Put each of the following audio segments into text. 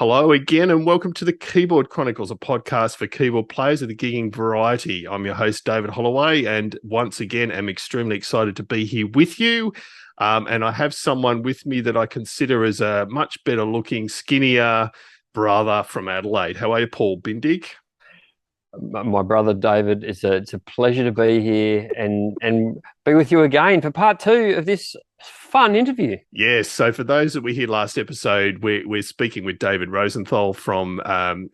Hello again, and welcome to the Keyboard Chronicles, a podcast for keyboard players of the gigging variety. I'm your host, David Holloway, and once again, am extremely excited to be here with you. And I have someone with me that I consider as a much better looking, skinnier brother from Adelaide. How are you, Paul Bindig? My brother David, it's a pleasure to be here and be with you again for part two of this fun interview. Yes. So for those that we heard last episode, we're speaking with David Rosenthal from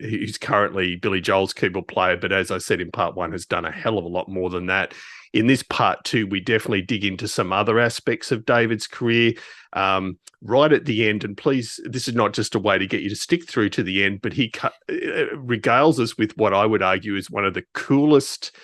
who's currently Billy Joel's keyboard player, but as I said in part one, has done a hell of a lot more than that. In this part two, we definitely dig into some other aspects of David's career right at the end. And please, this is not just a way to get you to stick through to the end, but he regales us with what I would argue is one of the coolest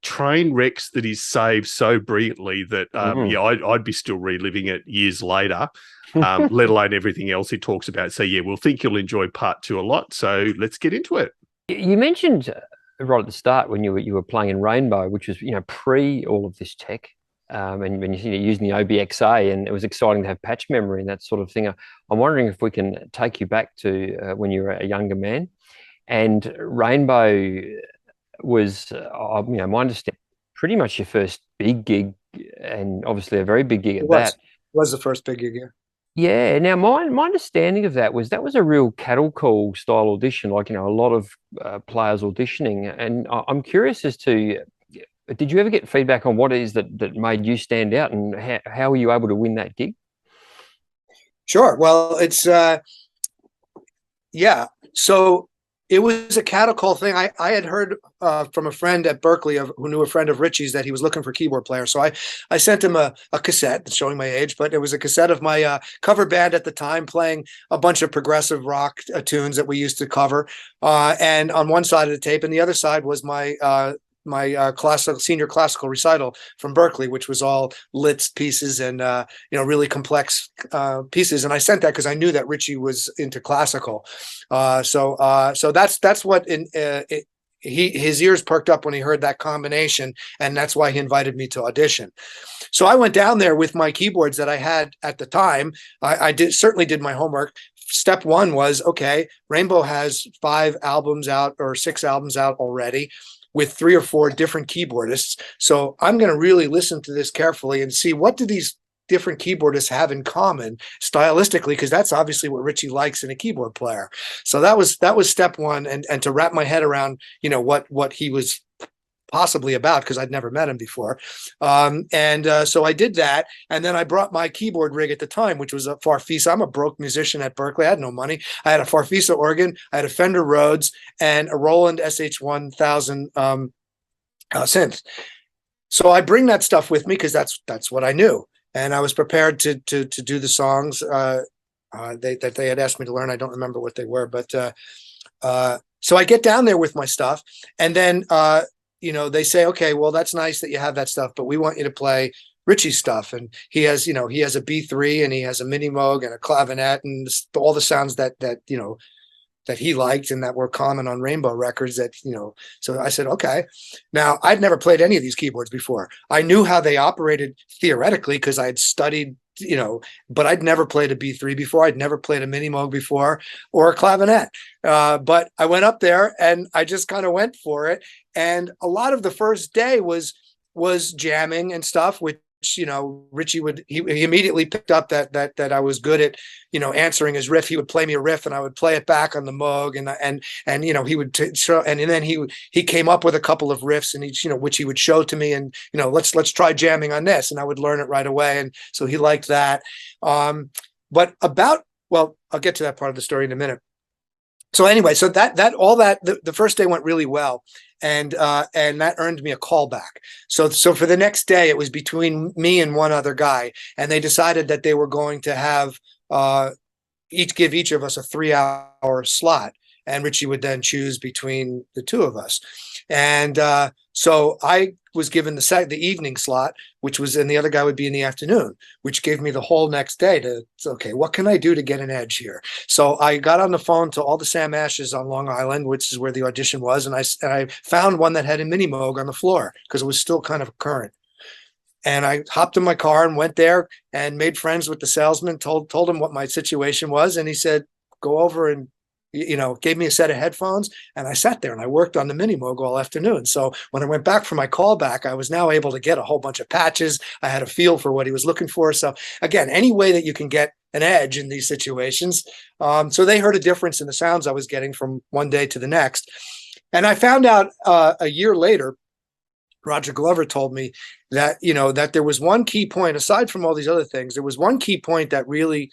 train wrecks that he's saved so brilliantly that I'd be still reliving it years later, let alone everything else he talks about. So yeah, we'll think you'll enjoy part two a lot. So let's get into it. You mentioned right at the start when you were playing in Rainbow, which was pre all of this tech, and when you're using the OBXA, and it was exciting to have patch memory and that sort of thing. I'm wondering if we can take you back to when you were a younger man, and Rainbow was, my understanding, pretty much your first big gig, and obviously a very big gig at that. It was the first big gig, yeah. Yeah. Now, my understanding of that was a real cattle call style audition, like, a lot of players auditioning. And I'm curious as to, did you ever get feedback on what it is that made you stand out, and how were you able to win that gig? Sure. Well, it's, yeah. So it was a cattle call thing. I had heard from a friend at Berkeley who knew a friend of Richie's that he was looking for keyboard players. So I sent him a cassette, showing my age, but it was a cassette of my cover band at the time playing a bunch of progressive rock tunes that we used to cover. And on one side of the tape, and the other side was my senior classical recital from Berkeley, which was all lit pieces and really complex pieces. And I sent that because I knew that Richie was into classical. So that's what his ears perked up when he heard that combination, and that's why he invited me to audition. So I went down there with my keyboards that I had at the time. I certainly did my homework. Step one was, okay, Rainbow has 5 albums out or 6 albums out already, with 3 or 4 different keyboardists. So I'm going to really listen to this carefully and see, what do these different keyboardists have in common stylistically, because that's obviously what Richie likes in a keyboard player. So that was step one, and to wrap my head around what he was possibly about, because I'd never met him before. So I did that, and then I brought my keyboard rig at the time, which was a Farfisa. I'm a broke musician at Berkeley. I had no money. I had a Farfisa organ, I had a Fender Rhodes, and a Roland SH-1000 synth. So I bring that stuff with me because that's what I knew, and I was prepared to do the songs that they had asked me to learn. I don't remember what they were, but so I get down there with my stuff, and then they say, okay, well, that's nice that you have that stuff, but we want you to play Richie's stuff. And he has a B3, and he has a mini Moog and a clavinet and all the sounds that he liked and that were common on Rainbow records so I said, okay. Now, I'd never played any of these keyboards before. I knew how they operated theoretically because I had studied, but I'd never played a B3 before. I'd never played a mini Moog before or a clavinet. But I went up there and I just kind of went for it. And a lot of the first day was jamming and stuff, which Richie he immediately picked up that I was good at answering his riff. He would play me a riff and I would play it back on the Moog, and he would show, and then he came up with a couple of riffs, and which he would show to me, and let's try jamming on this, and I would learn it right away, and so he liked that. But I'll get to that part of the story in a minute. So anyway, so the first day went really well, and that earned me a callback. So for the next day, it was between me and one other guy, and they decided that they were going to have give each of us a 3-hour slot, and Richie would then choose between the two of us. And so I was given the evening slot, and the other guy would be in the afternoon, which gave me the whole next day okay, what can I do to get an edge here? So I got on the phone to all the Sam Ashes on Long Island, which is where the audition was, and I found one that had a mini Moog on the floor because it was still kind of current. And I hopped in my car and went there and made friends with the salesman, told him what my situation was, and he said, go over and, gave me a set of headphones, and I sat there and I worked on the Mini Moog all afternoon. So when I went back for my callback, I was now able to get a whole bunch of patches. I had a feel for what he was looking for. So again, any way that you can get an edge in these situations. So they heard a difference in the sounds I was getting from one day to the next. And I found out a year later, Roger Glover told me that, that there was one key point, aside from all these other things, there was one key point that really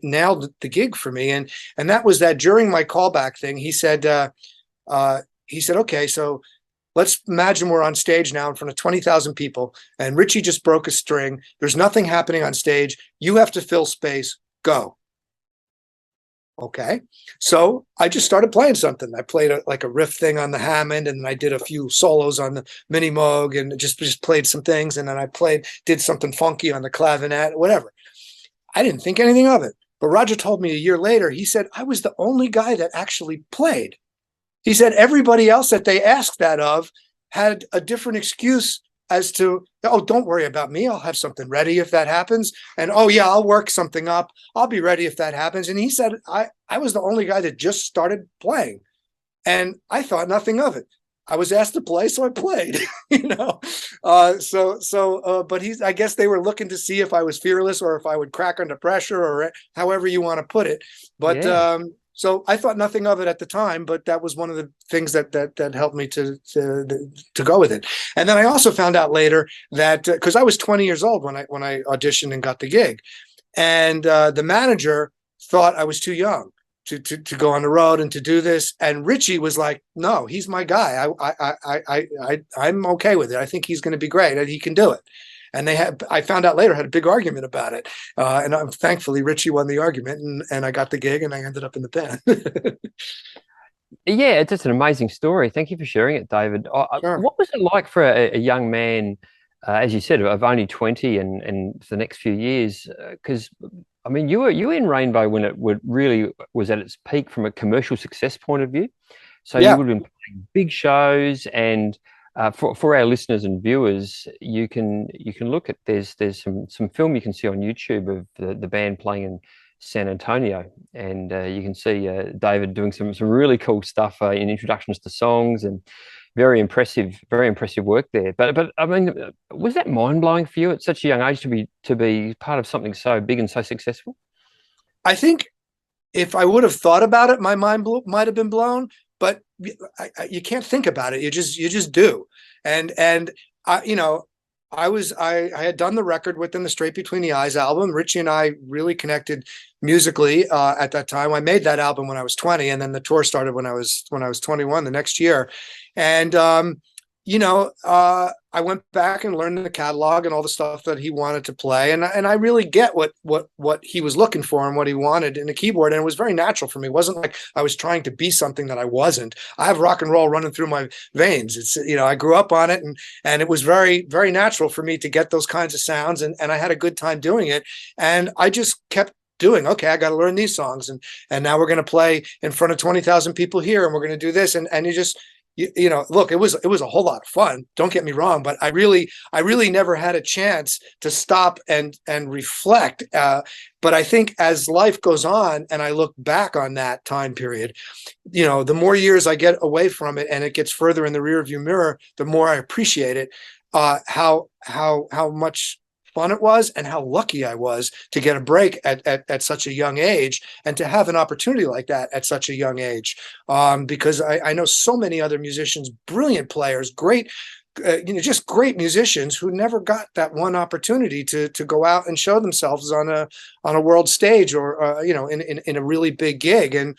nailed the gig for me. And that was that during my callback thing, he said, okay, so let's imagine we're on stage now in front of 20,000 people, and Richie just broke a string. There's nothing happening on stage. You have to fill space. Go. Okay. So I just started playing something. I played a riff thing on the Hammond, and then I did a few solos on the Mini Moog, and just played some things. And then I did something funky on the clavinet, whatever. I didn't think anything of it. But Roger told me a year later, he said, I was the only guy that actually played. He said everybody else that they asked that of had a different excuse as to, oh, don't worry about me. I'll have something ready if that happens. And, oh, yeah, I'll work something up. I'll be ready if that happens. And he said, I was the only guy that just started playing. And I thought nothing of it. I was asked to play, so I played, but I guess they were looking to see if I was fearless or if I would crack under pressure, or however you want to put it. But yeah. So I thought nothing of it at the time, but that was one of the things that helped me to go with it. And then I also found out later that because I was 20 years old when I auditioned and got the gig, and the manager thought I was too young to go on the road and to do this. And Richie was like, no, he's my guy. I'm okay with it. I think he's going to be great and he can do it. And I found out later, had a big argument about it. And thankfully Richie won the argument, and I got the gig and I ended up in the band. Yeah, it's just an amazing story. Thank you for sharing it, David. Sure. What was it like for a young man, as you said, of only 20 and for the next few years? Because I mean, you were in Rainbow when it really was at its peak from a commercial success point of view. So yeah. You would have been playing big shows, and for our listeners and viewers, you can look at there's some film you can see on YouTube of the band playing in San Antonio, and you can see David doing some really cool stuff in introductions to songs, and very impressive work there. But I mean, was that mind blowing for you at such a young age to be part of something so big and so successful? I think if I would have thought about it, my mind might have been blown. But you can't think about it. You just do. And I had done the record with them, the Straight Between the Eyes album. Richie and I really connected musically at that time. I made that album when I was 20, and then the tour started when I was 21 the next year. And I went back and learned the catalog and all the stuff that he wanted to play, and I really get what he was looking for and what he wanted in a keyboard, and it was very natural for me. It wasn't like I was trying to be something that I wasn't. I have rock and roll running through my veins. It's I grew up on it, and it was very, very natural for me to get those kinds of sounds, and I had a good time doing it, and I just kept doing, okay, I got to learn these songs, and now we're going to play in front of 20,000 people here, and we're going to do this, and you just look, it was a whole lot of fun. Don't get me wrong, but I really never had a chance to stop and reflect. But I think as life goes on, and I look back on that time period, the more years I get away from it, and it gets further in the rearview mirror, the more I appreciate it. How much fun it was, and how lucky I was to get a break at such a young age, and to have an opportunity like that at such a young age. Because I know so many other musicians, brilliant players, great, just great musicians who never got that one opportunity to go out and show themselves on a world stage, or in a really big gig. And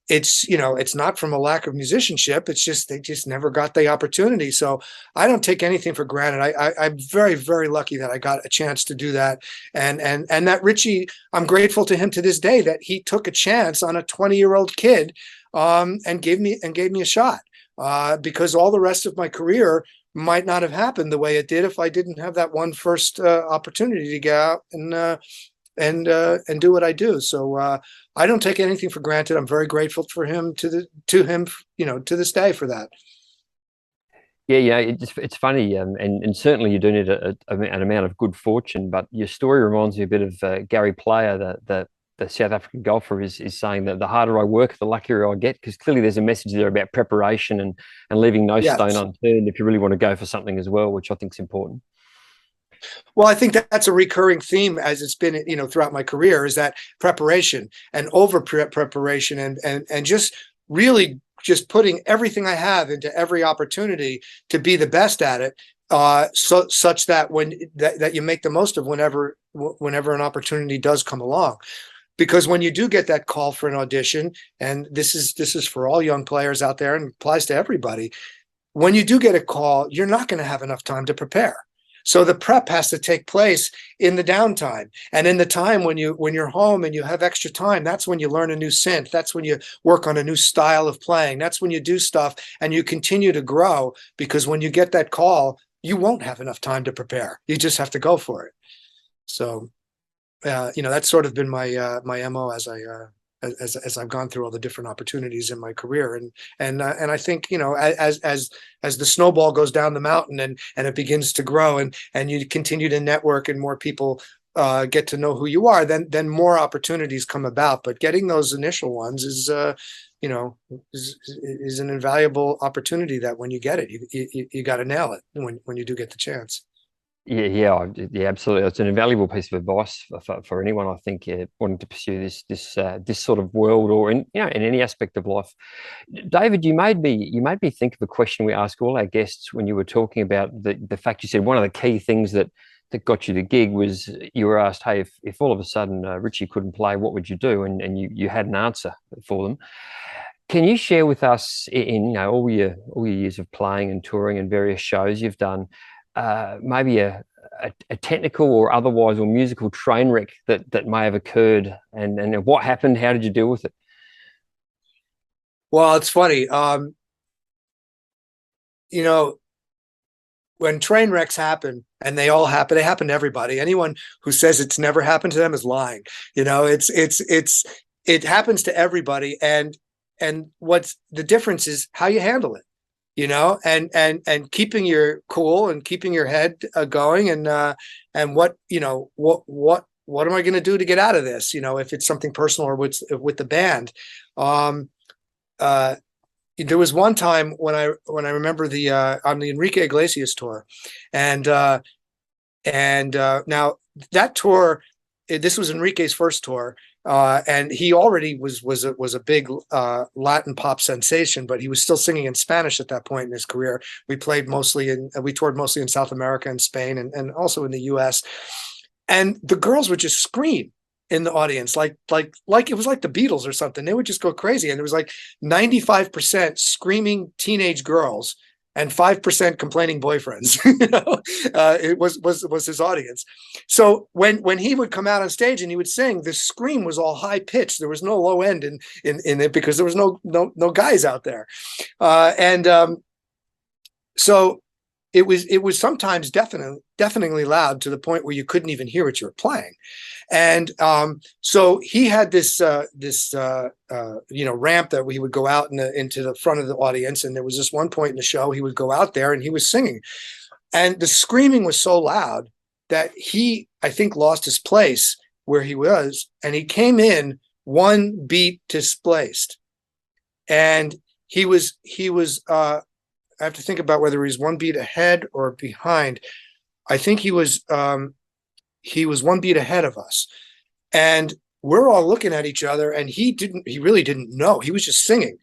it's not from a lack of musicianship. It's just they just never got the opportunity. So I don't take anything for granted. I'm very, very lucky that I got a chance to do that. And that Richie, I'm grateful to him to this day that he took a chance on a 20-year-old kid, and gave me a shot. Because all the rest of my career might not have happened the way it did if I didn't have that one first opportunity to get out and do what I do. So I don't take anything for granted. I'm very grateful for him to this day for that. Yeah, it's funny, and certainly you do need an amount of good fortune. But your story reminds me a bit of Gary Player, the the South African golfer is saying that the harder I work, the luckier I get, because clearly there's a message there about preparation and leaving no Yes. stone unturned if you really want to go for something as well, which I think is important. Well, I think that's a recurring theme as it's been, throughout my career, is that preparation and over preparation and just really just putting everything I have into every opportunity to be the best at it, such that that you make the most of whenever an opportunity does come along. Because when you do get that call for an audition, and this is for all young players out there and applies to everybody, when you do get a call, you're not going to have enough time to prepare. So the prep has to take place in the downtime, and in the time when you're home and you have extra time. That's when you learn a new synth. That's when you work on a new style of playing. That's when you do stuff and you continue to grow, because when you get that call, you won't have enough time to prepare. You just have to go for it. So, that's sort of been my my MO as I've gone through all the different opportunities in my career, and I think, as the snowball goes down the mountain and it begins to grow, and you continue to network and more people get to know who you are, then more opportunities come about. But getting those initial ones is an invaluable opportunity that when you get it, you got to nail it when you do get the chance. Yeah, absolutely. It's an invaluable piece of advice for anyone, I think, wanting to pursue this sort of world, or in any aspect of life. David, you made me think of a question we ask all our guests when you were talking about the fact you said one of the key things that got you the gig was you were asked, hey, if all of a sudden Richie couldn't play, what would you do? And you had an answer for them. Can you share with us, in all your years of playing and touring and various shows you've done, maybe a technical or otherwise or musical train wreck that may have occurred, and what happened? How did you deal with it? Well, it's funny. When train wrecks happen, and they happen to everybody. Anyone who says it's never happened to them is lying. It happens to everybody, and what's the difference is how you handle it. And keeping your cool and keeping your head going, and what am I going to do to get out of this? If it's something personal or with the band. There was one time when I remember on the Enrique Iglesias tour, and now that tour, this was Enrique's first tour. And he already was a big Latin pop sensation, but he was still singing in Spanish at that point in his career. We toured mostly in South America and Spain, and also in the U.S. And the girls would just scream in the audience, like it was like the Beatles or something. They would just go crazy, and there was like 95% screaming teenage girls and 5% complaining boyfriends. It was his audience. So when he would come out on stage and he would sing, the scream was all high pitched. There was no low end in it, because there was no guys out there. So it was sometimes deafeningly loud, to the point where you couldn't even hear what you were playing. And so he had this ramp that we would go out into the front of the audience. And there was this one point in the show, he would go out there and he was singing, and the screaming was so loud that he, I think, lost his place where he was, and he came in one beat displaced. And he was I have to think about whether he's one beat ahead or behind. I think he was one beat ahead of us, and we're all looking at each other, and he really didn't know. He was just singing,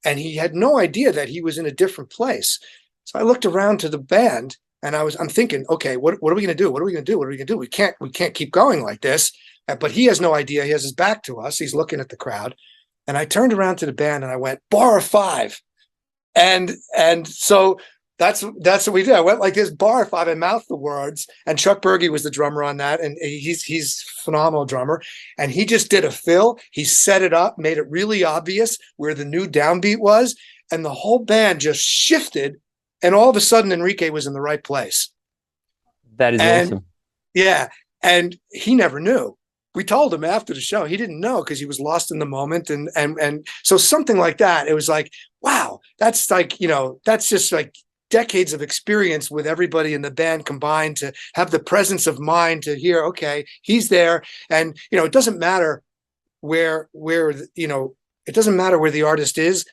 and he had no idea that he was in a different place. So I looked around to the band, and I'm thinking, okay, what are we going to do? What are we going to do? What are we going to do? We can't keep going like this. But he has no idea. He has his back to us. He's looking at the crowd. And I turned around to the band and I went, bar of 5. And so that's what we did. I went like this, bar of 5, and mouthed the words. And Chuck Berge was the drummer on that. And he's a phenomenal drummer. And he just did a fill. He set it up, made it really obvious where the new downbeat was. And the whole band just shifted. And all of a sudden, Enrique was in the right place. That is awesome. Yeah. And he never knew. We told him after the show. He didn't know because he was lost in the moment. And so something like that, it was like, wow, that's like, that's just like decades of experience with everybody in the band combined to have the presence of mind to hear, okay, he's there. And, it doesn't matter where it doesn't matter where the artist is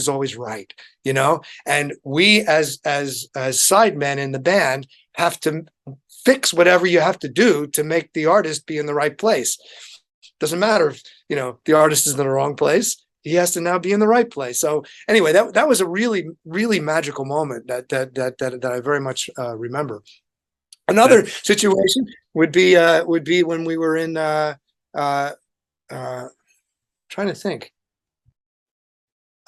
always right, and we as sidemen in the band have to fix whatever you have to do to make the artist be in the right place. Doesn't matter if the artist is in the wrong place. He has to now be in the right place. So anyway, that was a really, really magical moment that I very much remember. Another situation would be when we were in trying to think.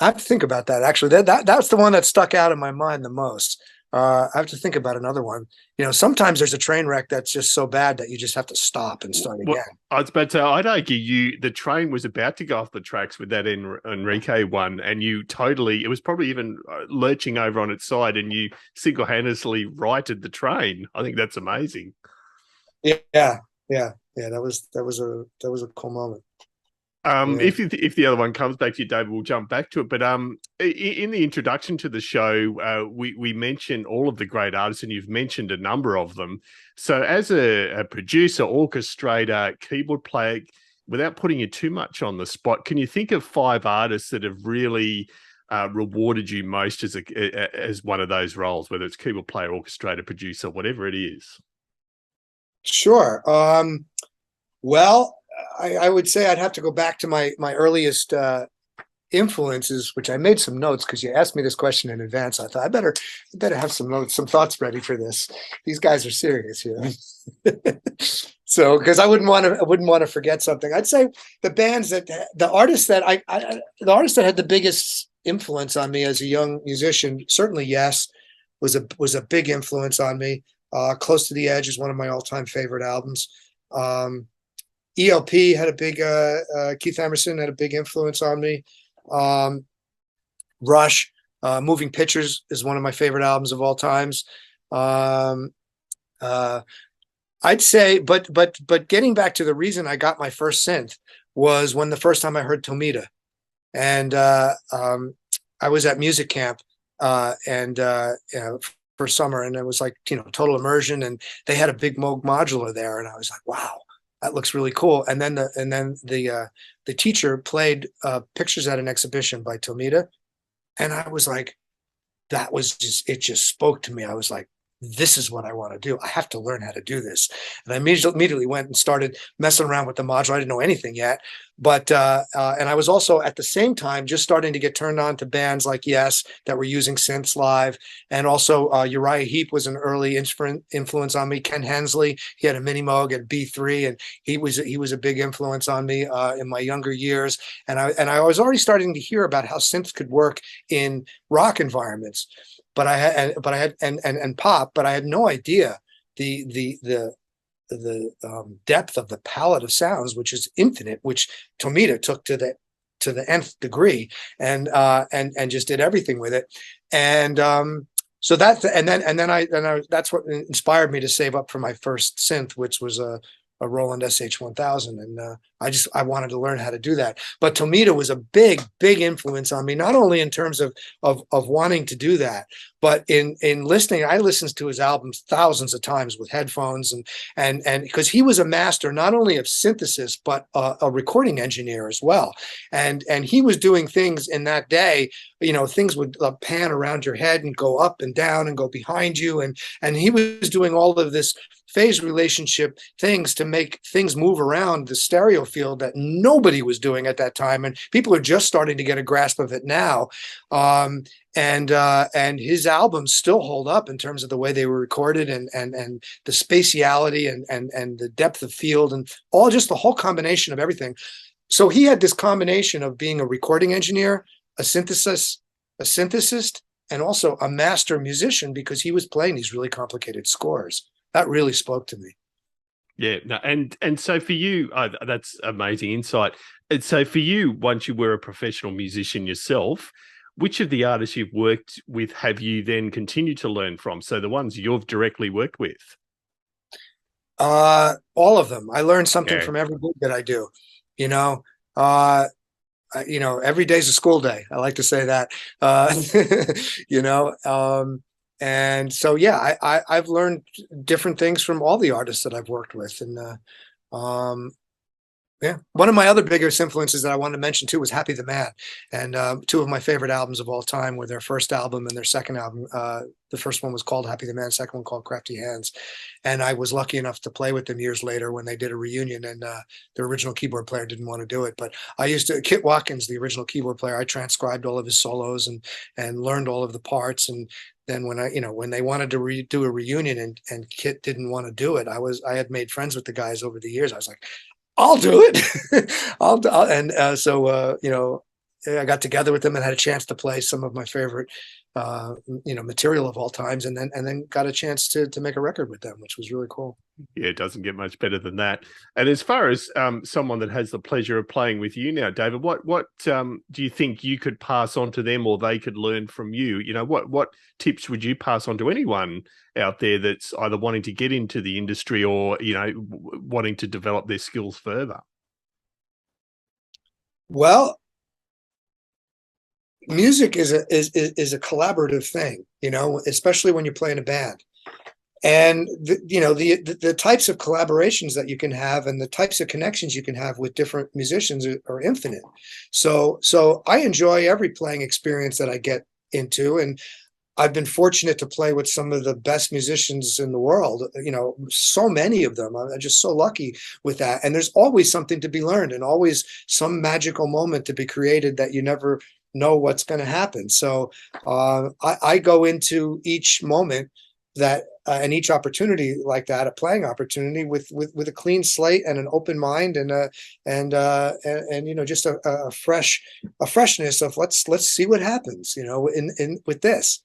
I have to think about that. Actually, that's the one that stuck out in my mind the most. I have to think about another one. Sometimes there's a train wreck that's just so bad that you just have to stop and start again. I was about to say, I'd argue the train was about to go off the tracks with that Enrique one, and it was probably even lurching over on its side, and you single-handedly righted the train. I think that's amazing. Yeah. That was a cool moment. If the other one comes back to you, David, we'll jump back to it. But in the introduction to the show, we mentioned all of the great artists, and you've mentioned a number of them. So as a producer, orchestrator, keyboard player, without putting you too much on the spot, can you think of 5 artists that have really rewarded you most as one of those roles, whether it's keyboard player, orchestrator, producer, whatever it is? Sure. Well, I would say I'd have to go back to my earliest influences, which I made some notes because you asked me this question in advance. I thought I better have some notes, some thoughts ready for this. These guys are serious here. So because I wouldn't want to forget something. I'd say the artists that had the biggest influence on me as a young musician, certainly Yes was a big influence on me. Close to the Edge is one of my all-time favorite albums. ELP had a big Keith Emerson had a big influence on me. Rush, Moving Pictures is one of my favorite albums of all times. I'd say, but getting back to the reason I got my first synth was when the first time I heard Tomita, and I was at music camp for summer, and it was like total immersion, and they had a big Moog modular there, and I was like, wow, that looks really cool. And then the teacher played Pictures at an Exhibition by Tomita, and I was like, it just spoke to me. I was like, this is what I want to do. I have to learn how to do this. And I immediately went and started messing around with the module. I didn't know anything yet, but and I was also at the same time just starting to get turned on to bands like Yes that were using synths live, and also Uriah Heep was an early influence on me. Ken Hensley, he had a mini Moog at B3, and he was a big influence on me in my younger years. And I was already starting to hear about how synths could work in rock environments. But I had pop, but I had no idea the depth of the palette of sounds, which is infinite, which Tomita took to the nth degree, and just did everything with it. And so that's what inspired me to save up for my first synth, which was a Roland SH-1000, and I wanted to learn how to do that. But Tomita was a big influence on me, not only in terms of wanting to do that, but in listening. I listened to his albums thousands of times with headphones, and because he was a master not only of synthesis but a recording engineer as well, and he was doing things in that day. Things would pan around your head and go up and down and go behind you, and he was doing all of this phase relationship things to make things move around the stereo field that nobody was doing at that time, and people are just starting to get a grasp of it now. And his albums still hold up in terms of the way they were recorded, and the spatiality and the depth of field, and just the whole combination of everything. So he had this combination of being a recording engineer, a synthesist, and also a master musician, because he was playing these really complicated scores. That really spoke to me. Yeah, no, and so for you, that's amazing insight. And so for you, once you were a professional musician yourself, which of the artists you've worked with have you then continued to learn from? So the ones you've directly worked with? All of them. I learned something from every gig that I do. Every day's a school day. I like to say that. And so, yeah, I've learned different things from all the artists that I've worked with, and Yeah. One of my other biggest influences that I wanted to mention too was Happy the Man. And two of my favorite albums of all time were their first album and their second album. The first one was called Happy the Man, second one called Crafty Hands. And I was lucky enough to play with them years later when they did a reunion, and the original keyboard player didn't want to do it. But I used to, Kit Watkins, the original keyboard player, I transcribed all of his solos and learned all of the parts. And then when they wanted to do a reunion and Kit didn't want to do it, I had made friends with the guys over the years. I was like, I'll do it. I got together with them and had a chance to play some of my favorite, material of all times, and then got a chance to make a record with them, which was really cool. Yeah, it doesn't get much better than that. And as far as someone that has the pleasure of playing with you now, David, what do you think you could pass on to them, or they could learn from you? What tips would you pass on to anyone out there that's either wanting to get into the industry or wanting to develop their skills further? Well, music is a collaborative thing, especially when you're playing a band. And the types of collaborations that you can have and the types of connections you can have with different musicians are infinite. So I enjoy every playing experience that I get into, and I've been fortunate to play with some of the best musicians in the world, so many of them. I'm just so lucky with that. And there's always something to be learned and always some magical moment to be created that you never know what's going to happen. So I go into each moment and each opportunity like that, a playing opportunity, with a clean slate and an open mind and just a freshness of let's see what happens, in with this.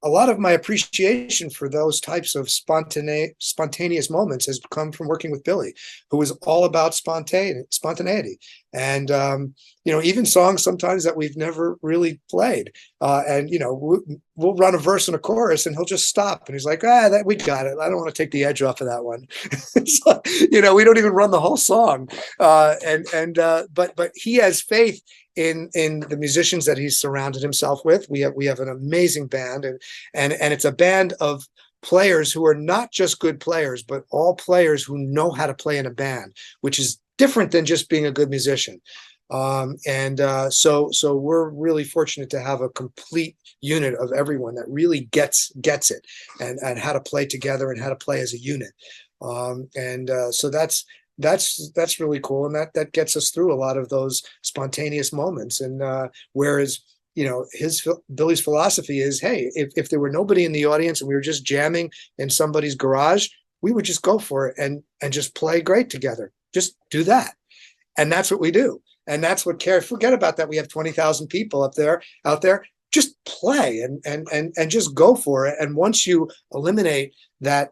A lot of my appreciation for those types of spontaneous moments has come from working with Billy, who was all about spontaneity. And, even songs sometimes that we've never really played. We'll run a verse and a chorus and he'll just stop. And he's like, we got it. I don't want to take the edge off of that one. So, we don't even run the whole song. But he has faith in the musicians that he's surrounded himself with. We have an amazing band, and it's a band of players who are not just good players, but all players who know how to play in a band, which is different than just being a good musician. So we're really fortunate to have a complete unit of everyone that really gets it and how to play together and how to play as a unit. So that's really cool, and that gets us through a lot of those spontaneous moments. And whereas Billy's philosophy is, hey, if there were nobody in the audience and we were just jamming in somebody's garage, we would just go for it and just play great together. Just do that, and that's what we do, and that's what cares. Forget about that. We have 20,000 people out there. Just play and just go for it. And once you eliminate that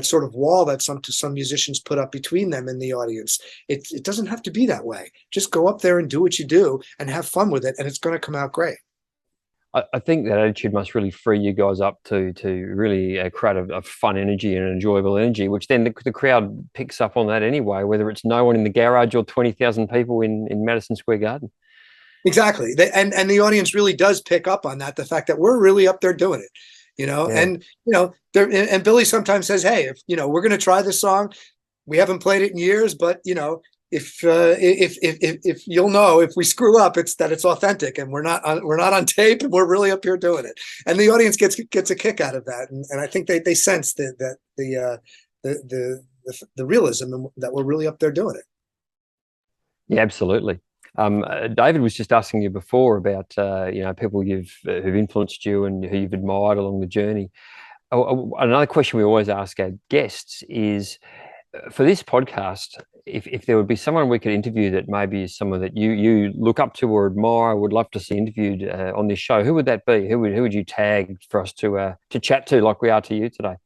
sort of wall that some musicians put up between them and the audience, it doesn't have to be that way. Just go up there and do what you do and have fun with it, and it's going to come out great. I think that attitude must really free you guys up to really create a fun energy and an enjoyable energy, which then the crowd picks up on that anyway, whether it's no one in the garage or 20,000 people in Madison Square Garden. Exactly. And the audience really does pick up on that, the fact that we're really up there doing it, yeah. And Billy sometimes says, hey, if we're going to try this song, we haven't played it in years, but if you'll know, if we screw up, it's authentic and we're not on tape and we're really up here doing it. And the audience gets a kick out of that. And I think they sense the realism that we're really up there doing it. Yeah, absolutely. David was just asking you before about people who've influenced you and who you've admired along the journey. Another question we always ask our guests is, for this podcast, if there would be someone we could interview that maybe is someone that you look up to or admire, would love to see interviewed on this show, who would that be? Who would you tag for us to chat to, like we are to you today?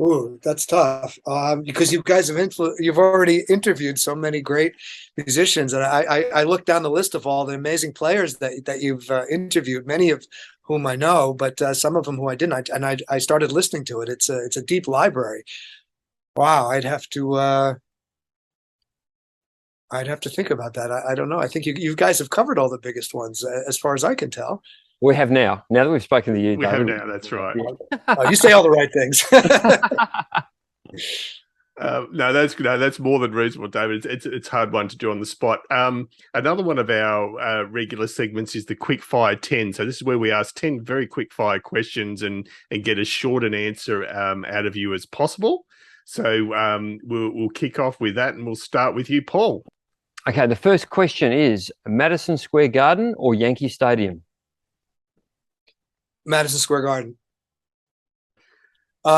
Ooh, that's tough, because you guys you've already interviewed so many great musicians, and I look down the list of all the amazing players that you've interviewed, many of whom I know, but some of them who I didn't. I started listening to it. It's a deep library. Wow, I'd have to think about that. I don't know. I think you guys have covered all the biggest ones, as far as I can tell. We have now. Now that we've spoken to you, We have David. now. That's right. Oh, you say all the right things. That's more than reasonable, David. It's a hard one to do on the spot. Another one of our regular segments is the quick fire 10. So this is where we ask 10 very quick fire questions and get as short an answer out of you as possible. So we'll kick off with that, and we'll start with you, Paul. Okay, the first question is Madison Square Garden or Yankee Stadium? Madison Square Garden.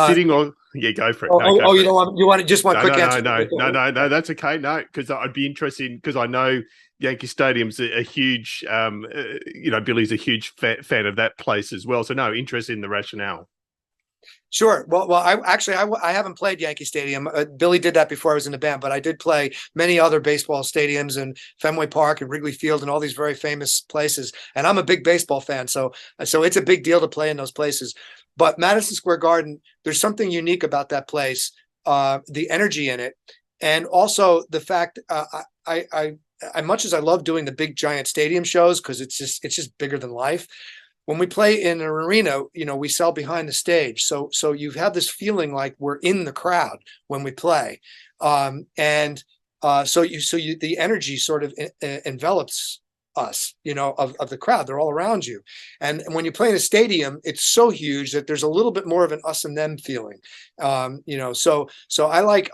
Sitting on, yeah, go for it. You want just one quick answer? No, that's okay. No, because I'd be interested because I know Yankee Stadium's a huge, Billy's a huge fan of that place as well. So no, interested in the rationale. Sure. Well, I haven't played Yankee Stadium. Billy did that before I was in the band, but I did play many other baseball stadiums and Fenway Park and Wrigley Field and all these very famous places. And I'm a big baseball fan, so it's a big deal to play in those places. But Madison Square Garden, there's something unique about that place, the energy in it, and also the fact I much as I love doing the big giant stadium shows because it's just bigger than life. When we play in an arena, we sell behind the stage. So you have this feeling like we're in the crowd when we play. So the energy sort of envelops us, of the crowd. They're all around you. And when you play in a stadium, it's so huge that there's a little bit more of an us and them feeling. So I like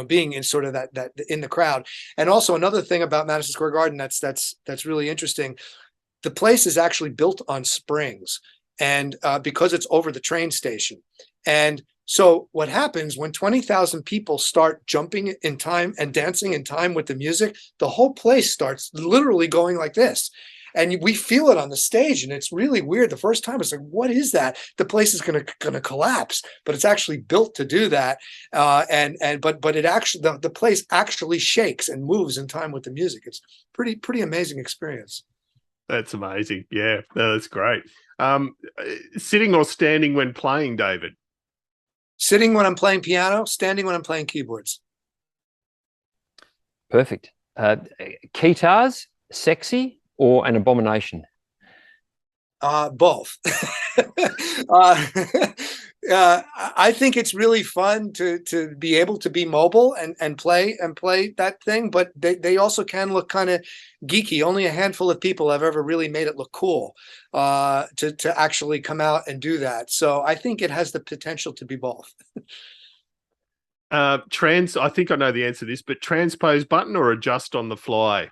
being in sort of that in the crowd. And also another thing about Madison Square Garden that's really interesting. The place is actually built on springs, and because it's over the train station. And so what happens when 20,000 people start jumping in time and dancing in time with the music, the whole place starts literally going like this. And we feel it on the stage, and it's really weird. The first time it's like, what is that? The place is going to collapse, but it's actually built to do that. But it actually the place actually shakes and moves in time with the music. It's pretty amazing experience. That's amazing. Yeah, no, that's great. Sitting or standing when playing, David? Sitting when I'm playing piano, standing when I'm playing keyboards. Perfect. Guitars, sexy or an abomination? Both. I think it's really fun to be able to be mobile and play that thing, but they also can look kind of geeky. Only a handful of people have ever really made it look cool to actually come out and do that. So I think it has the potential to be both. I think I know the answer to this, but transpose button or adjust on the fly?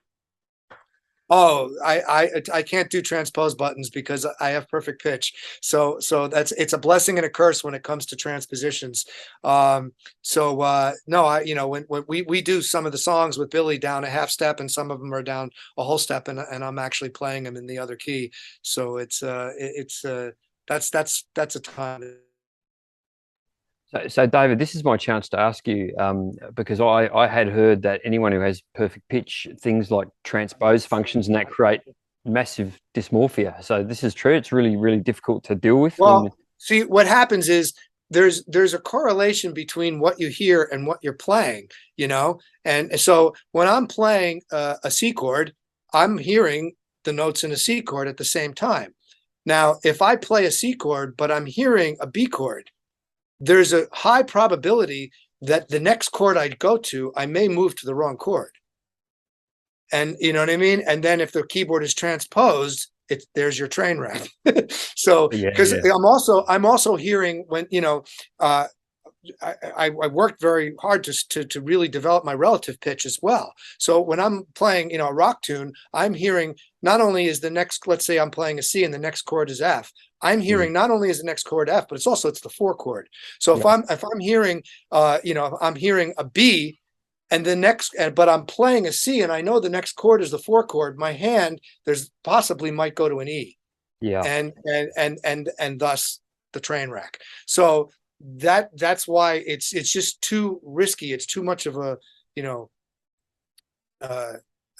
Oh, I can't do transpose buttons because I have perfect pitch. So it's a blessing and a curse when it comes to transpositions. No, when we do some of the songs with Billy down a half step and some of them are down a whole step, and I'm actually playing them in the other key. So that's a time. So David, this is my chance to ask you, because I had heard that anyone who has perfect pitch, things like transpose functions and that create massive dysmorphia. So this is true. It's really, really difficult to deal with. Well, see, what happens is there's a correlation between what you hear and what you're playing, And so when I'm playing a C chord, I'm hearing the notes in a C chord at the same time. Now, if I play a C chord, but I'm hearing a B chord, there's a high probability that the next chord I go to, I may move to the wrong chord. And you know what I mean? And then if the keyboard is transposed, there's your train wreck. So, because I'm also hearing when, I worked very hard to really develop my relative pitch as well. So when I'm playing, a rock tune, I'm hearing not only is the next, let's say I'm playing a C and the next chord is F, I'm hearing not only is the next chord F, but it's the 4 chord. So if I'm hearing, I'm hearing a B and the next, but I'm playing a C and I know the next chord is the 4 chord, my hand, there's possibly might go to an E. Yeah. And thus the train wreck. So that's why it's just too risky. It's too much of a,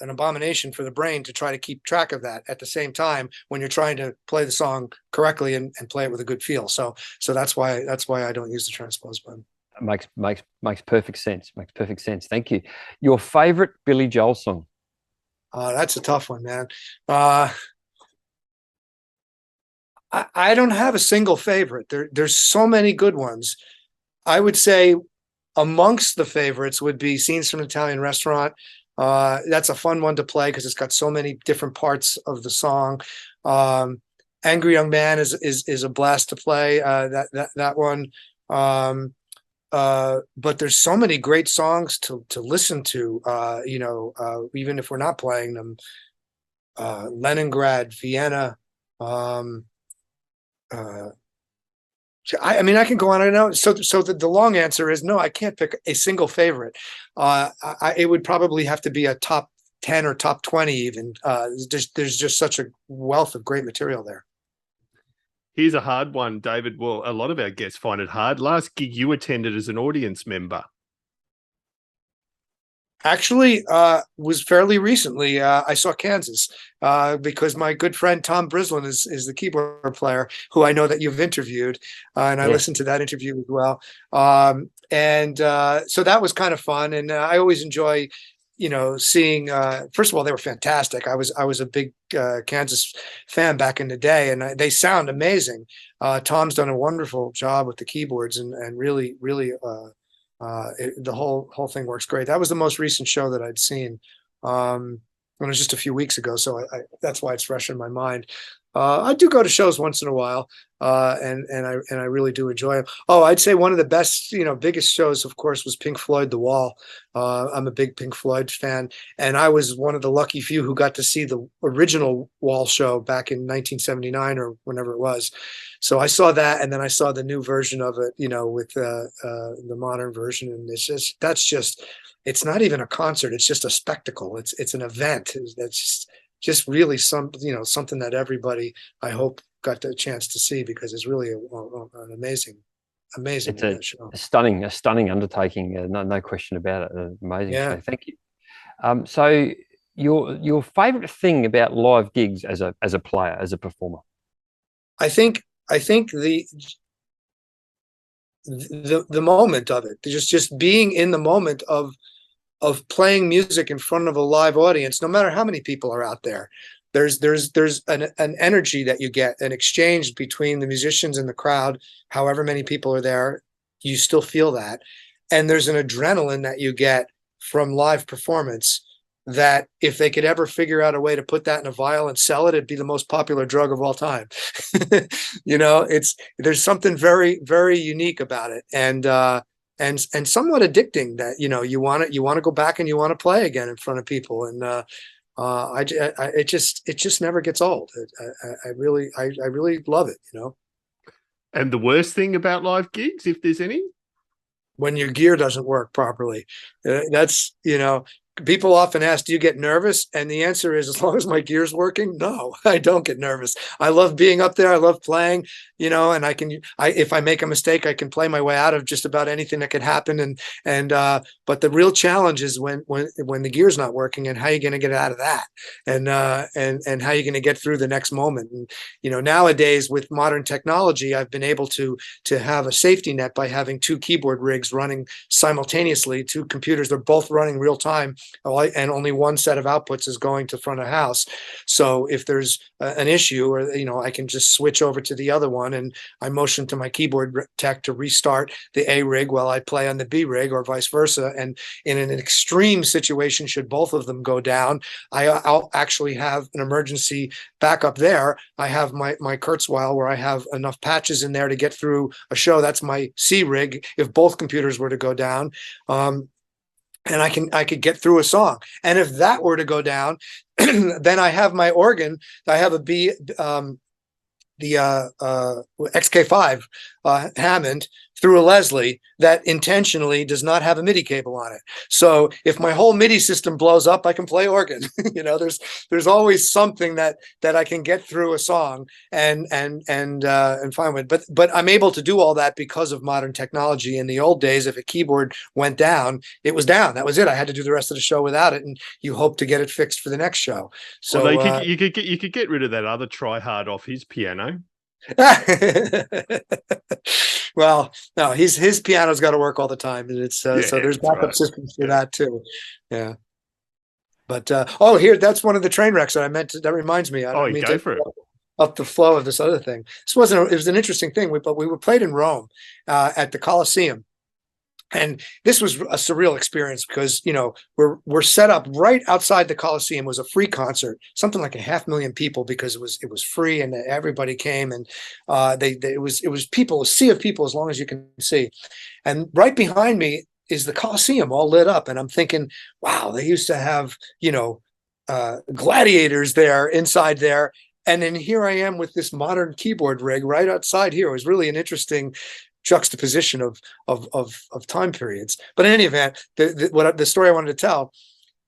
an abomination for the brain to try to keep track of that at the same time when you're trying to play the song correctly and play it with a good feel. So that's why I don't use the transpose button. Makes perfect sense. Makes perfect sense. Thank you. Your favorite Billy Joel song? That's a tough one, man. I don't have a single favorite. There's so many good ones. I would say amongst the favorites would be Scenes from an Italian Restaurant. That's a fun one to play because it's got so many different parts of the song. Angry Young Man is a blast to play. That one. But there's so many great songs to listen to. Even if we're not playing them. Leningrad, Vienna. I can go on. I know. So the long answer is no. I can't pick a single favorite. It would probably have to be a top 10 or top 20 even. There's just such a wealth of great material there. Here's a hard one, David. Well, a lot of our guests find it hard. Last gig you attended as an audience member. Actually, was fairly recently. I saw Kansas because my good friend Tom Brislin is the keyboard player who I know that you've interviewed, and I listened to that interview as well. So that was kind of fun, and I always enjoy, seeing. First of all, they were fantastic. I was a big Kansas fan back in the day, and they sound amazing. Tom's done a wonderful job with the keyboards, and really. The whole thing works great. That was the most recent show that I'd seen. It was just a few weeks ago, so I that's why it's fresh in my mind. I do go to shows once in a while, and I really do enjoy them. Oh, I'd say one of the best, biggest shows, of course, was Pink Floyd, The Wall. I'm a big Pink Floyd fan, and I was one of the lucky few who got to see the original Wall show back in 1979 or whenever it was. So I saw that, and then I saw the new version of it, with the modern version, and it's not even a concert; it's just a spectacle. It's an event. That's just really something that everybody, I hope, got the chance to see, because it's really an amazing show. A stunning undertaking. No question about it. Amazing show. Thank you. So your favorite thing about live gigs as a player, as a performer? I think the moment of it, just being in the moment of playing music in front of a live audience, no matter how many people are out there. There's an energy that you get, an exchange between the musicians and the crowd. However many people are there, you still feel that. And there's an adrenaline that you get from live performance that if they could ever figure out a way to put that in a vial and sell it, it'd be the most popular drug of all time. There's something very, very unique about it. And somewhat addicting that, you want to go back and you want to play again in front of people. And it just never gets old. I really love it, And the worst thing about live gigs, if there's any? When your gear doesn't work properly. That's, people often ask, do you get nervous? And the answer is, as long as my gear's working, no, I don't get nervous. I love being up there. I love playing, and if I make a mistake, I can play my way out of just about anything that could happen. But the real challenge is when the gear's not working, and how you're going to get out of that, and how you're going to get through the next moment. And, nowadays with modern technology, I've been able to have a safety net by having two keyboard rigs running simultaneously, two computers. They're both running real time. And only one set of outputs is going to front of house. So if there's an issue, or I can just switch over to the other one, and I motion to my keyboard tech to restart the A rig while I play on the B rig, or vice versa. And in an extreme situation, should both of them go down, I'll actually have an emergency backup there. I have my Kurzweil, where I have enough patches in there to get through a show. That's my C rig if both computers were to go down. And I could get through a song. And if that were to go down, then I have my organ. I have the XK5 Hammond through a Leslie that intentionally does not have a MIDI cable on it. So if my whole MIDI system blows up, I can play organ. There's always something that I can get through a song and fine with. But I'm able to do all that because of modern technology. In the old days, if a keyboard went down, it was down. That was it. I had to do the rest of the show without it, and you hope to get it fixed for the next show. So you could get rid of that other try-hard off his piano. Well, no, his piano's got to work all the time, and it's so there's backup systems for that too. Yeah. But oh, here, that's one of the train wrecks that I meant to, that reminds me. I Oh, don't you mean go to for it. up the flow of this other thing. This wasn't, it was an interesting thing, but we were played in Rome at the Colosseum. And this was a surreal experience because, you know, we're set up right outside the Coliseum. It was a free concert, something like 500,000 people, because it was free and everybody came, and it was people, a sea of people as long as you can see. And right behind me is the Coliseum all lit up, and I'm thinking, wow, they used to have, you know, gladiators there inside there. And then here I am with this modern keyboard rig right outside here. It was really an interesting juxtaposition of time periods. But in any event, the story I wanted to tell,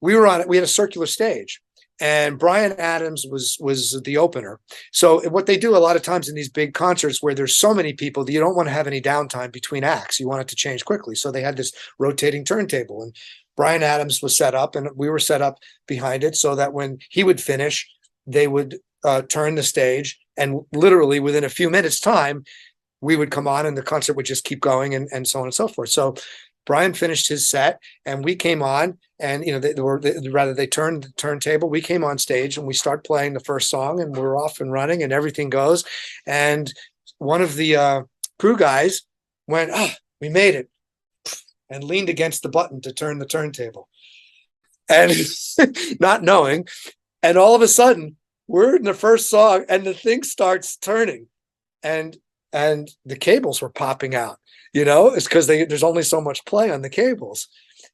we had a circular stage, and Bryan Adams was the opener. So what they do a lot of times in these big concerts where there's so many people that you don't want to have any downtime between acts, you want it to change quickly. So they had this rotating turntable, and Bryan Adams was set up, and we were set up behind it so that when he would finish, they would turn the stage, and literally within a few minutes time, we would come on and the concert would just keep going, and so on and so forth. So Bryan finished his set and we came on, and, you know, they turned the turntable. We came on stage and we start playing the first song, and we're off and running and everything goes. And one of the crew guys went, we made it, and leaned against the button to turn the turntable, and not knowing. And all of a sudden we're in the first song and the thing starts turning, and the cables were popping out. You know, it's because there's only so much play on the cables.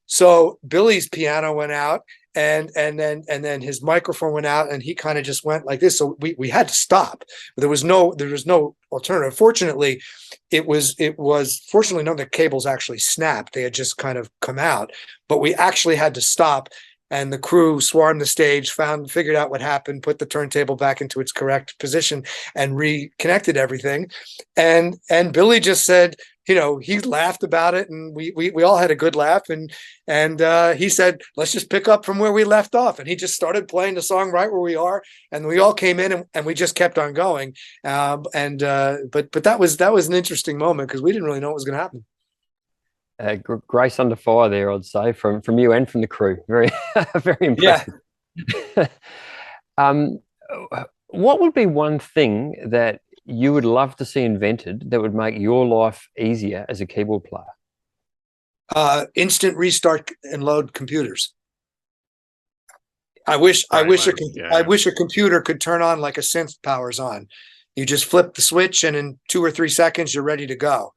So Billy's piano went out, and then his microphone went out, and he kind of just went like this. So we had to stop. There was no alternative. Fortunately, it was fortunately none of the cables actually snapped. They had just kind of come out, but we actually had to stop. And the crew swarmed the stage, figured out what happened, put the turntable back into its correct position, and reconnected everything. And Billy just said, you know, he laughed about it, and we all had a good laugh. And he said, let's just pick up from where we left off. And he just started playing the song right where we are, and we all came in, and we just kept on going. But that was an interesting moment because we didn't really know what was going to happen. Grace under fire there, I'd say, from you and from the crew. Very, very impressive. Yeah. What would be one thing that you would love to see invented that would make your life easier as a keyboard player? Instant restart and load computers. I wish a computer could turn on like a synth powers on. You just flip the switch, and in 2 or 3 seconds, you're ready to go.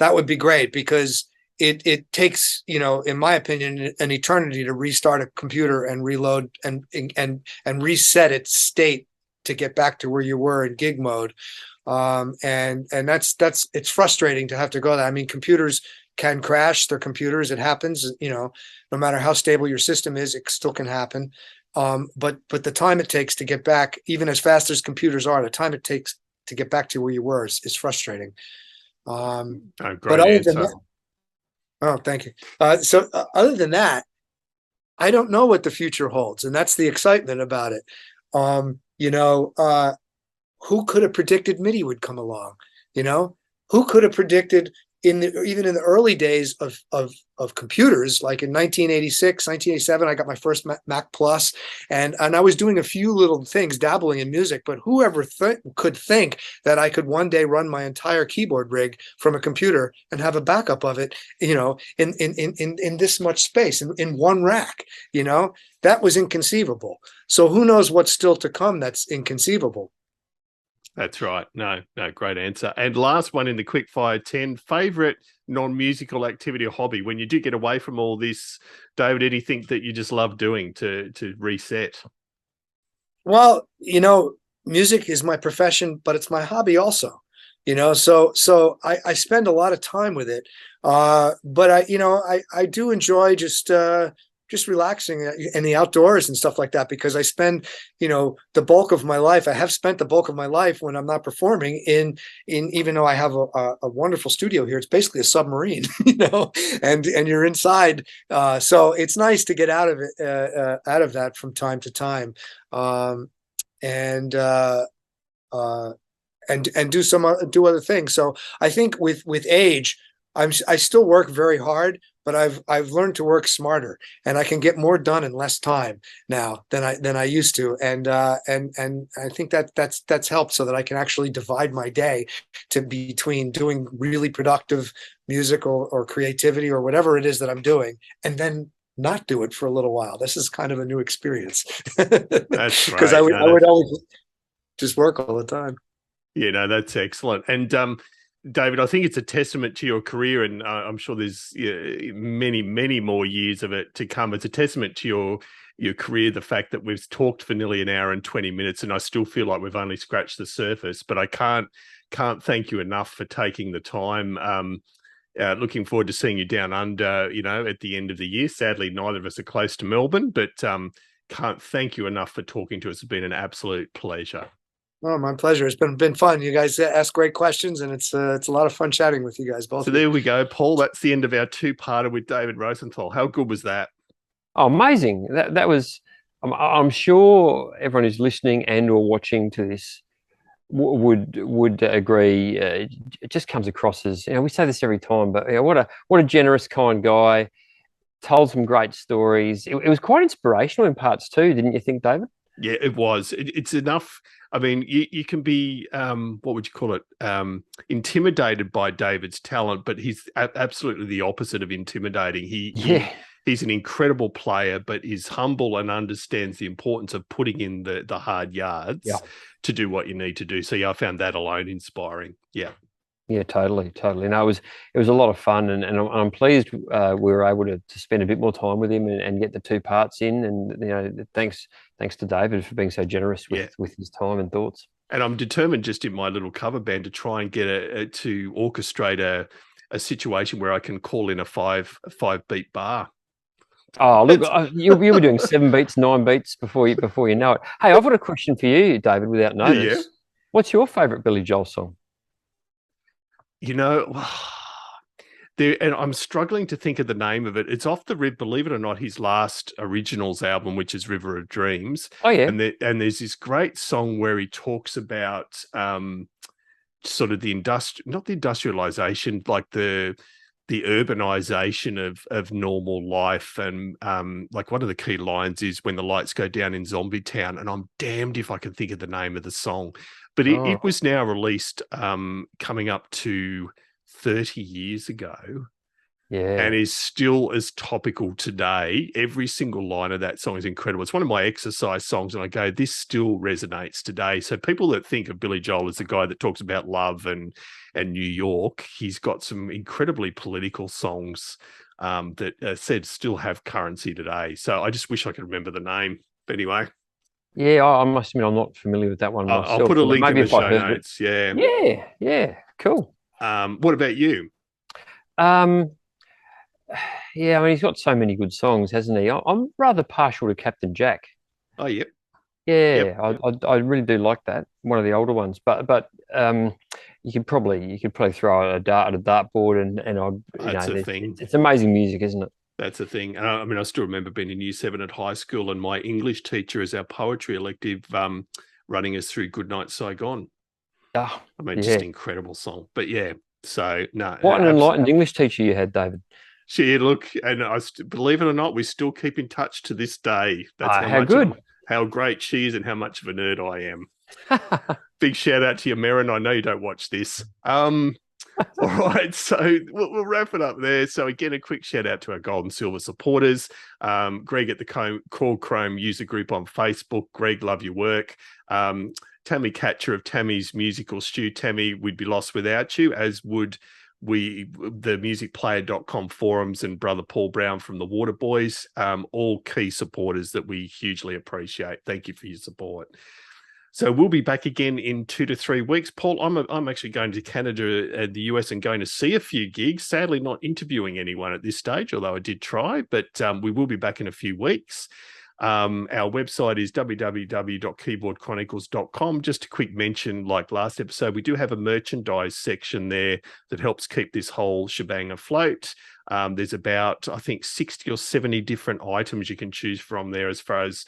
That would be great, because it takes, you know, in my opinion, an eternity to restart a computer and reload and reset its state to get back to where you were in gig mode. And that's it's frustrating to have to go there. I mean, computers can crash. They're computers. It happens, you know, no matter how stable your system is, it still can happen. But the time it takes to get back, even as fast as computers are, the time it takes to get back to where you were is frustrating. But other than that, thank you. So other than that, I don't know what the future holds, and that's the excitement about it. You know, who could have predicted MIDI would come along? You know, who could have predicted even in the early days of computers, like in 1986, 1987, I got my first Mac Plus, and I was doing a few little things, dabbling in music, but whoever could think that I could one day run my entire keyboard rig from a computer and have a backup of it, you know, in this much space, in one rack, you know, that was inconceivable. So who knows what's still to come that's inconceivable. That's right. No, great answer. And last one in the quick fire 10, favorite non-musical activity or hobby when you do get away from all this, David, anything that you just love doing to reset? Well, you know, music is my profession, but it's my hobby also, you know, so I spend a lot of time with it. But I do enjoy just relaxing in the outdoors and stuff like that, because I spend, you know, the bulk of my life, I have spent the bulk of my life when I'm not performing in even though I have a wonderful studio here, it's basically a submarine, you know, and you're inside. So it's nice to get out of it, out of that from time to time. And do other things. So I think with age, I still work very hard, but I've learned to work smarter, and I can get more done in less time now than I used to. And I think that's helped, so that I can actually divide my day to between doing really productive music or creativity or whatever it is that I'm doing, and then not do it for a little while. This is kind of a new experience. That's Because right. I would always just work all the time. Yeah, no, that's excellent. And David, I think it's a testament to your career, and I'm sure there's many, many more years of it to come. It's a testament to your career, the fact that we've talked for nearly an hour and 20 minutes, and I still feel like we've only scratched the surface. But I can't thank you enough for taking the time. Looking forward to seeing you down under, at the end of the year. Sadly, neither of us are close to Melbourne, but can't thank you enough for talking to us. It's been an absolute pleasure. Oh, my pleasure. It's been fun. You guys ask great questions, and it's a lot of fun chatting with you guys both. So there we go, Paul. That's the end of our two-parter with David Rosenthal. How good was that? Oh, amazing! That was. I'm sure everyone who's listening and or watching to this would agree. It just comes across as, we say this every time, but what a generous, kind guy. Told some great stories. It was quite inspirational in parts too, didn't you think, David? Yeah, it was. It's enough. I mean, you can be, what would you call it? Intimidated by David's talent, but he's absolutely the opposite of intimidating. He's an incredible player, but is humble and understands the importance of putting in the hard yards to do what you need to do. So yeah, I found that alone inspiring. Yeah. Yeah, totally. No, it was a lot of fun, and I'm pleased we were able to spend a bit more time with him and get the two parts in. And thanks to David for being so generous with his time and thoughts. And I'm determined, just in my little cover band, to try and get to orchestrate a situation where I can call in a five beat bar. Oh, look, you'll be doing 7 beats, 9 beats before you know it. Hey, I've got a question for you, David. Without notice, yeah. What's your favourite Billy Joel song? And I'm struggling to think of the name of it. It's off believe it or not, his last originals album, which is River of Dreams. Oh yeah. And there's this great song where he talks about sort of not the industrialization, like the urbanization of normal life. And like one of the key lines is, when the lights go down in Zombie Town, and I'm damned if I can think of the name of the song. But it was now released coming up to 30 years ago. Yeah. And is still as topical today. Every single line of that song is incredible. It's one of my exercise songs, and I go, this still resonates today. So people that think of Billy Joel as the guy that talks about love and New York, he's got some incredibly political songs that still have currency today. So I just wish I could remember the name. But anyway. Yeah, I must admit I'm not familiar with that one myself. I'll put a link in the show notes. Yeah. Yeah, cool. What about you? Yeah, I mean, he's got so many good songs, hasn't he? I'm rather partial to Captain Jack. Oh, yep. Yeah, yep. I really do like that. One of the older ones, but you could probably throw a dart at a dartboard and That's a thing. It's amazing music, isn't it? That's the thing. I mean, I still remember being in Year 7 at high school, and my English teacher as our poetry elective running us through Goodnight Saigon. Oh, I mean, just incredible song. But yeah, so no. What an enlightened English teacher you had, David. Look, and believe it or not, we still keep in touch to this day. That's how great she is and how much of a nerd I am. Big shout out to you, Myrna. I know you don't watch this. All right, so we'll wrap it up there. So again, a quick shout out to our gold and silver supporters. Greg at the Call Chrome user group on Facebook. Greg, love your work. Tammy Catcher of Tammy's Musical Stew. Tammy, we'd be lost without you, as would the musicplayer.com forums, and brother Paul Brown from the Water Boys, all key supporters that we hugely appreciate. Thank you for your support. So we'll be back again in 2 to 3 weeks. Paul, I'm actually going to Canada and the US and going to see a few gigs. Sadly, not interviewing anyone at this stage, although I did try, but we will be back in a few weeks. Our website is www.keyboardchronicles.com. Just a quick mention, like last episode, we do have a merchandise section there that helps keep this whole shebang afloat. There's about, I think, 60 or 70 different items you can choose from there, as far as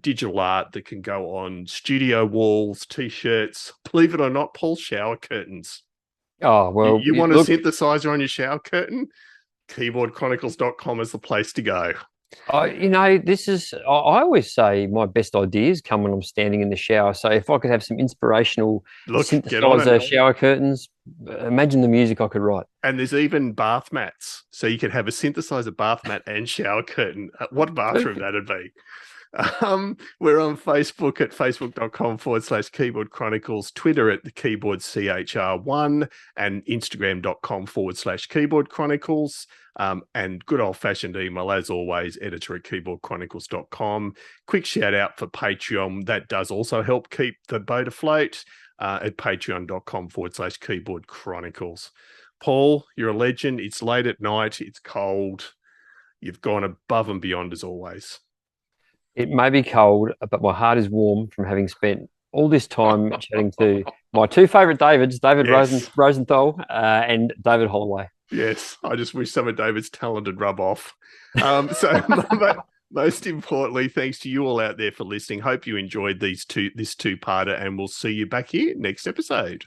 digital art that can go on studio walls, T-shirts, believe it or not, Paul, shower curtains. Oh, well, you want a synthesizer on your shower curtain? keyboardchronicles.com is the place to go. This is, I always say my best ideas come when I'm standing in the shower. So if I could have some inspirational synthesizer shower curtains, imagine the music I could write. And there's even bath mats. So you could have a synthesizer bath mat and shower curtain. What bathroom that'd be. We're on Facebook at facebook.com/Keyboard Chronicles, Twitter at the Keyboard CHR1, and Instagram.com/Keyboard Chronicles. And good old fashioned email, as always, editor@keyboardchronicles.com. Quick shout out for Patreon. That does also help keep the boat afloat at patreon.com/Keyboard Chronicles. Paul, you're a legend. It's late at night. It's cold. You've gone above and beyond as always. It may be cold, but my heart is warm from having spent all this time chatting to my two favourite Davids, David Rosenthal and David Holloway. Yes, I just wish some of David's talent would rub off. Most importantly, thanks to you all out there for listening. Hope you enjoyed this two-parter, and we'll see you back here next episode.